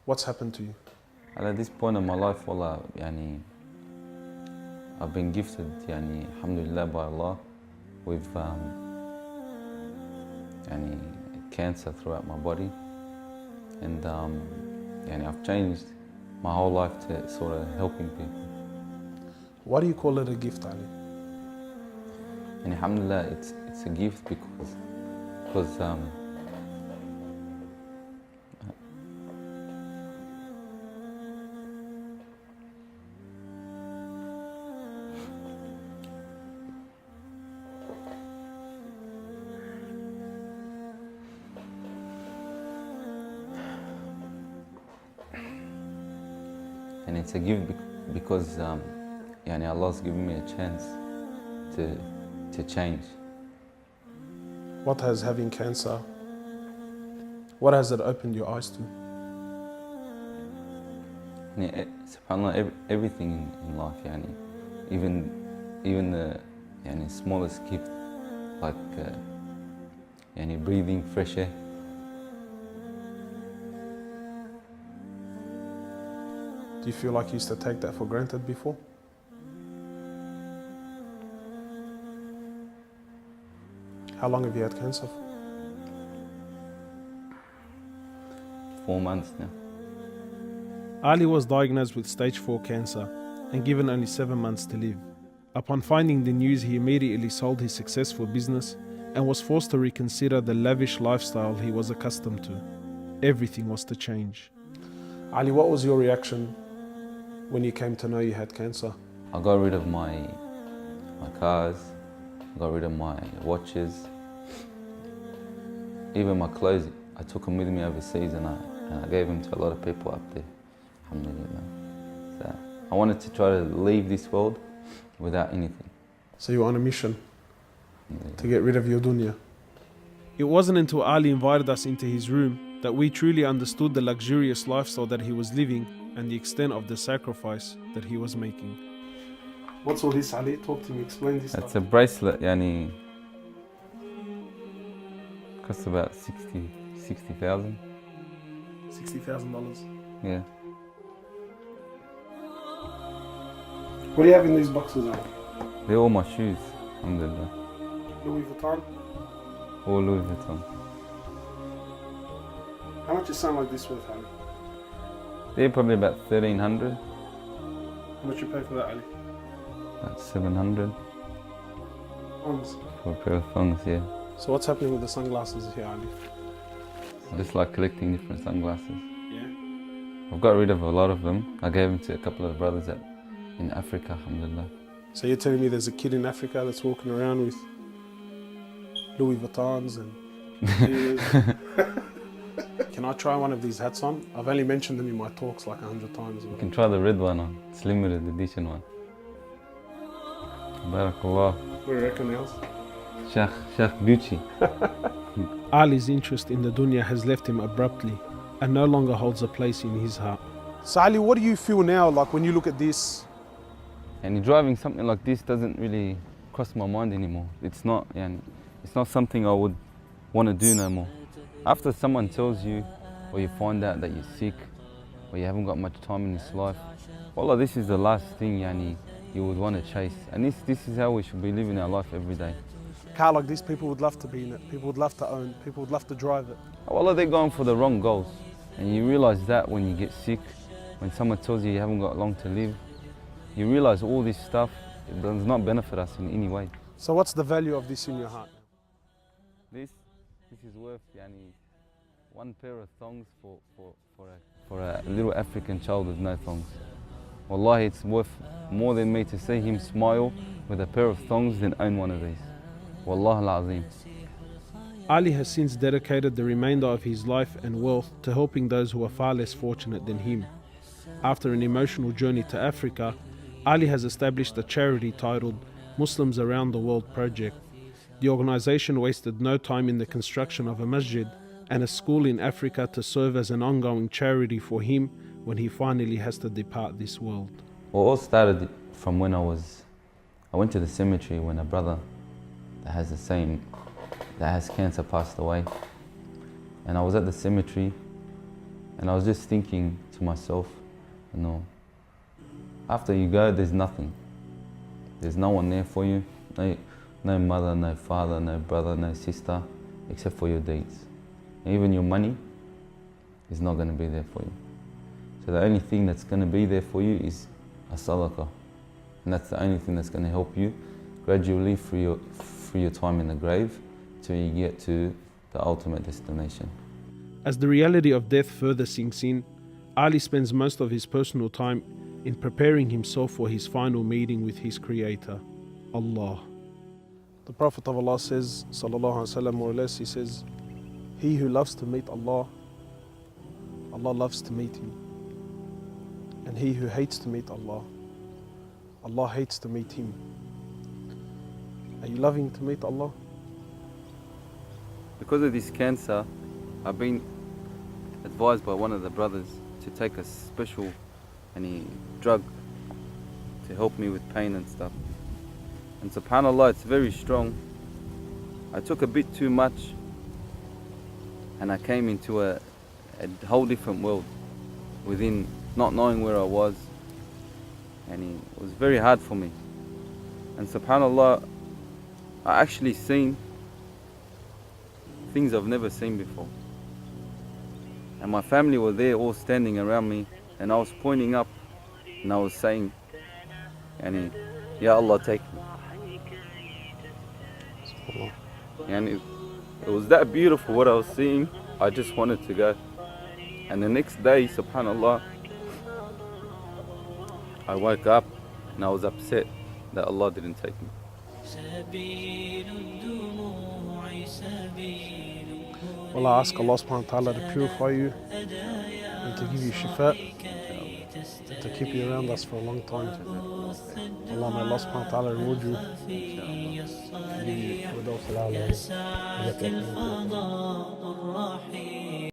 What's happened to you? And at this point in my life, wallah, I've been gifted, alhamdulillah, by Allah with cancer throughout my body. And I've changed my whole life to sort of helping people. Why do you call it a gift, Ali? And alhamdulillah, it's a gift because and it's a gift because Allah's given me a chance to change. What has having cancer, what has it opened your eyes to? SubhanAllah, everything in life, even the smallest gift, like breathing fresh air. Do you feel like you used to take that for granted before? How long have you had cancer for? 4 months now. Ali was diagnosed with stage 4 cancer and given only 7 months to live. Upon finding the news, he immediately sold his successful business and was forced to reconsider the lavish lifestyle he was accustomed to. Everything was to change. Ali, what was your reaction when you came to know you had cancer? I got rid of my cars, I got rid of my watches, even my clothes. I took them with me overseas and I gave them to a lot of people up there, alhamdulillah. So I wanted to try to leave this world without anything. So you were on a mission to get rid of your dunya. It wasn't until Ali invited us into his room that we truly understood the luxurious lifestyle that he was living and the extent of the sacrifice that he was making. What's all this, Ali? Talk to me, explain this It's stuff. a bracelet, costs about 60,000. $60,000. Yeah. What do you have in these boxes, Ali? They're all my shoes, alhamdulillah. Louis Vuitton? All Louis Vuitton. How much is something like this worth, Ali? They're probably about 1,300, How much you pay for that, Ali? about 700 Ons. for a pair of thongs, yeah. So what's happening with the sunglasses here, Ali? I just like collecting different sunglasses. Yeah? I've got rid of a lot of them. I gave them to a couple of brothers in Africa, alhamdulillah. So you're telling me there's a kid in Africa that's walking around with Louis Vuittons and Can I try one of these hats on? I've only mentioned them in my talks like 100 times. You can try the red one on. It's limited edition one. Barakallah. What do you reckon, else? Sheikh Gucci. Ali's interest in the dunya has left him abruptly and no longer holds a place in his heart. So Ali, what do you feel now, like when you look at this? And driving something like this doesn't really cross my mind anymore. It's not something I would want to do no more. After someone tells you, or you find out that you're sick, or you haven't got much time in this life, wallah, this is the last thing you would want to chase. And this is how we should be living our life every day. Car like this, people would love to be in it, people would love to own, people would love to drive it. Wallah, they're going for the wrong goals. And you realize that when you get sick, when someone tells you you haven't got long to live, you realize all this stuff, it does not benefit us in any way. So what's the value of this in your heart? This is worth one pair of thongs for a little African child with no thongs. Wallahi, it's worth more than me to see him smile with a pair of thongs than own one of these. Wallah al-Azim. Ali has since dedicated the remainder of his life and wealth to helping those who are far less fortunate than him. After an emotional journey to Africa, Ali has established a charity titled Muslims Around the World Project. The organization wasted no time in the construction of a masjid and a school in Africa to serve as an ongoing charity for him when he finally has to depart this world. Well, it all started from when I went to the cemetery when a brother that has cancer passed away. And I was at the cemetery And I was just thinking to myself, you know, after you go, there's nothing. There's no one there for you. No mother, no father, no brother, no sister, except for your deeds. And even your money is not going to be there for you. So the only thing that's going to be there for you is a sadaqah. And that's the only thing that's going to help you gradually through your time in the grave till you get to the ultimate destination. As the reality of death further sinks in, Ali spends most of his personal time in preparing himself for his final meeting with his Creator, Allah. The Prophet of Allah says, sallallahu alaihi wasallam, more or less, he says, he who loves to meet Allah, Allah loves to meet him. And he who hates to meet Allah, Allah hates to meet him. Are you loving to meet Allah? Because of this cancer, I've been advised by one of the brothers to take a special drug to help me with pain and stuff. And subhanAllah, it's very strong. I took a bit too much and I came into a whole different world within not knowing where I was, and it was very hard for me. And subhanAllah, I actually seen things I've never seen before. And my family were there all standing around me, and I was pointing up and I was saying, Ya Allah, take me. And it was that beautiful what I was seeing. I just wanted to go. And the next day, subhanAllah, I woke up and I was upset that Allah didn't take me. Well, I ask Allah subhanahu wa ta'ala to purify you and to give you shifa and to keep you around us for a long time. Allah, may Allah subhanahu wa ta'ala reward you. Give you firdaus al-a'la.